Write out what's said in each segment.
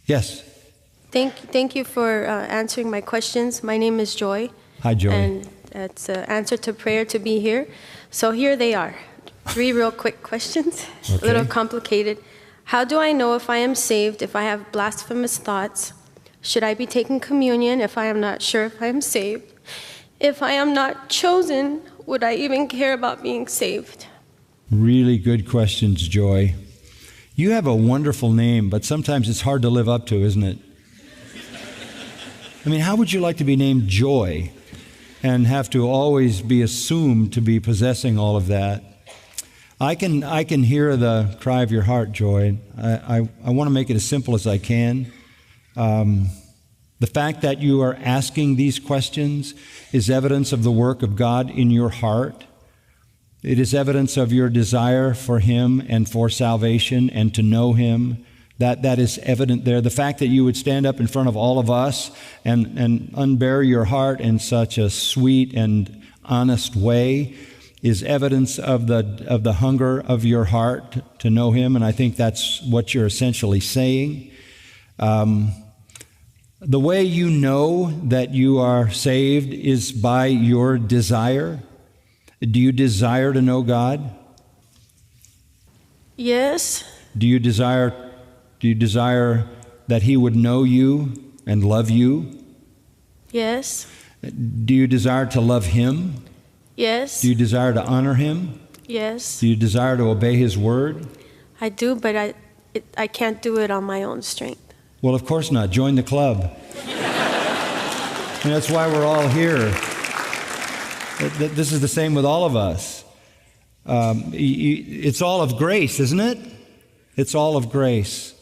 Yes. Thank you for answering my questions. My name is Joy. Hi, Joy. And it's an answer to prayer to be here. So here they are. 3 real quick questions, Okay. a little complicated. How do I know if I am saved if I have blasphemous thoughts? Should I be taking communion if I am not sure if I am saved? If I am not chosen, would I even care about being saved? Really good questions, Joy. You have a wonderful name, but sometimes it's hard to live up to, isn't it? I mean, how would you like to be named Joy and have to always be assumed to be possessing all of that? I can hear the cry of your heart, Joy. I want to make it as simple as I can. The fact that you are asking these questions is evidence of the work of God in your heart. It is evidence of your desire for Him and for salvation and to know Him. That is evident there. The fact that you would stand up in front of all of us and unbury your heart in such a sweet and honest way is evidence of the hunger of your heart to know Him, and I think that's what you're essentially saying. The way you know that you are saved is by your desire. Do you desire to know God? Yes. Do you desire that He would know you and love you? Yes. Do you desire to love Him? Yes. Do you desire to honor Him? Yes. Do you desire to obey His word? I do, but I can't do it on my own strength. Well, of course not. Join the club. And that's why we're all here. This is the same with all of us. It's all of grace, isn't it? It's all of grace.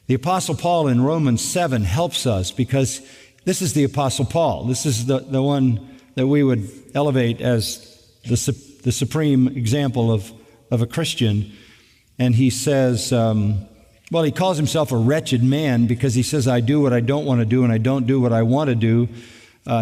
The Apostle Paul in Romans 7 helps us because this is the Apostle Paul. This is the one that we would elevate as the supreme example of a Christian. And he says, he calls himself a wretched man because he says, I do what I don't want to do and I don't do what I want to do.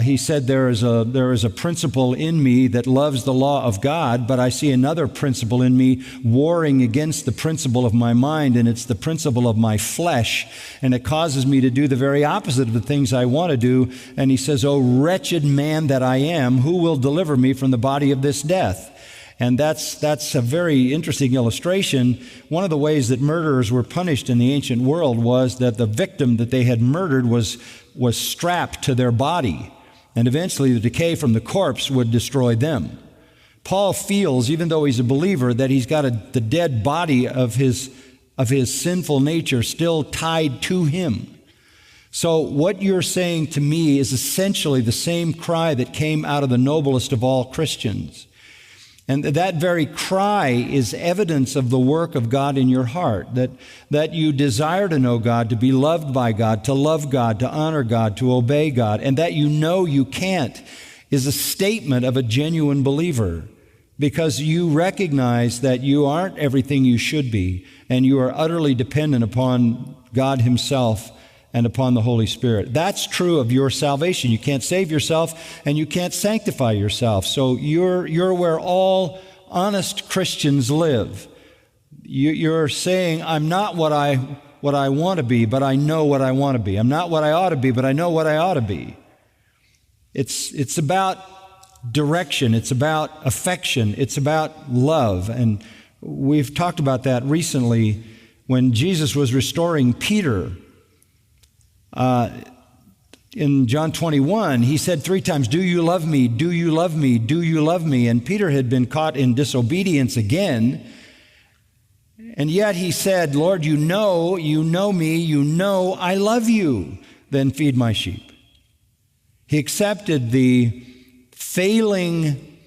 He said, there is a principle in me that loves the law of God, but I see another principle in me warring against the principle of my mind, and it's the principle of my flesh, and it causes me to do the very opposite of the things I want to do. And he says, oh, wretched man that I am, who will deliver me from the body of this death? And that's a very interesting illustration. One of the ways that murderers were punished in the ancient world was that the victim that they had murdered was strapped to their body, and eventually the decay from the corpse would destroy them. Paul feels, even though he's a believer, that he's got the dead body of his sinful nature still tied to him. So what you're saying to me is essentially the same cry that came out of the noblest of all Christians. And that very cry is evidence of the work of God in your heart, that you desire to know God, to be loved by God, to love God, to honor God, to obey God, and that you know you can't is a statement of a genuine believer, because you recognize that you aren't everything you should be, and you are utterly dependent upon God Himself and upon the Holy Spirit. That's true of your salvation. You can't save yourself and you can't sanctify yourself. So you're where all honest Christians live. You're saying, I'm not what I want to be, but I know what I want to be. I'm not what I ought to be, but I know what I ought to be. It's about direction. It's about affection. It's about love. And we've talked about that recently when Jesus was restoring Peter. In John 21, he said 3 times, do you love me? Do you love me? Do you love me? And Peter had been caught in disobedience again. And yet he said, Lord, you know me, you know I love you. Then feed my sheep. He accepted the failing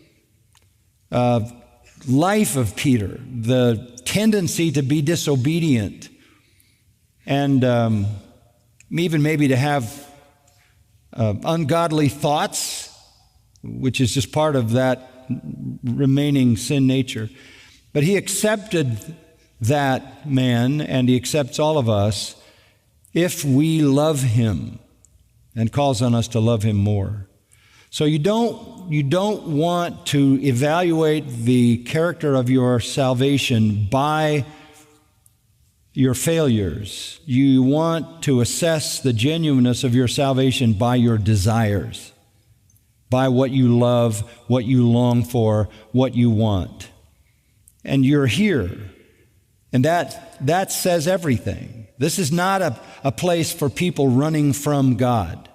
life of Peter, the tendency to be disobedient, and even maybe to have ungodly thoughts, which is just part of that remaining sin nature. But he accepted that man, and he accepts all of us if we love him, and calls on us to love him more. So you don't want to evaluate the character of your salvation by your failures. You want to assess the genuineness of your salvation by your desires, by what you love, what you long for, what you want. And you're here. And that says everything. This is not a place for people running from God.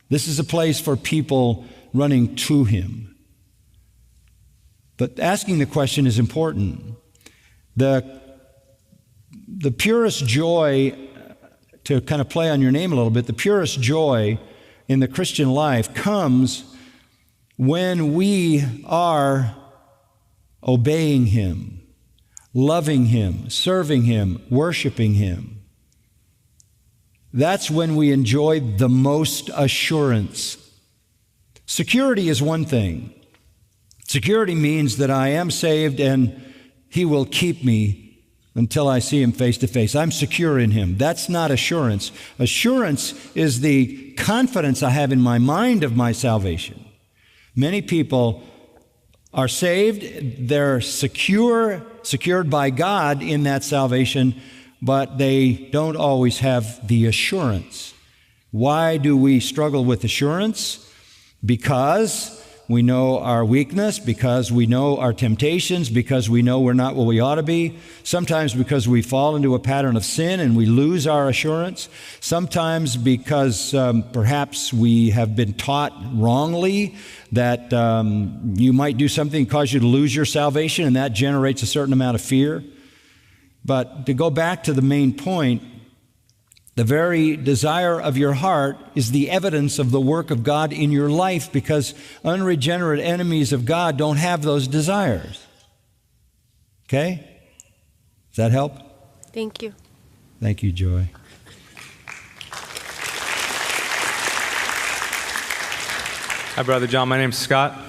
This is a place for people running to Him. But asking the question is important. The purest joy, to kind of play on your name a little bit, the purest joy in the Christian life comes when we are obeying Him, loving Him, serving Him, worshiping Him. That's when we enjoy the most assurance. Security is one thing. Security means that I am saved and He will keep me until I see Him face to face. I'm secure in Him. That's not assurance. Assurance is the confidence I have in my mind of my salvation. Many people are saved, they're secured by God in that salvation, but they don't always have the assurance. Why do we struggle with assurance? Because we know our weakness, because we know our temptations, because we know we're not what we ought to be. Sometimes because we fall into a pattern of sin and we lose our assurance. Sometimes because perhaps we have been taught wrongly that you might do something that cause you to lose your salvation, and that generates a certain amount of fear. But to go back to the main point, the very desire of your heart is the evidence of the work of God in your life, because unregenerate enemies of God don't have those desires. Okay? Does that help? Thank you. Thank you, Joy. Hi, Brother John. My name's Scott.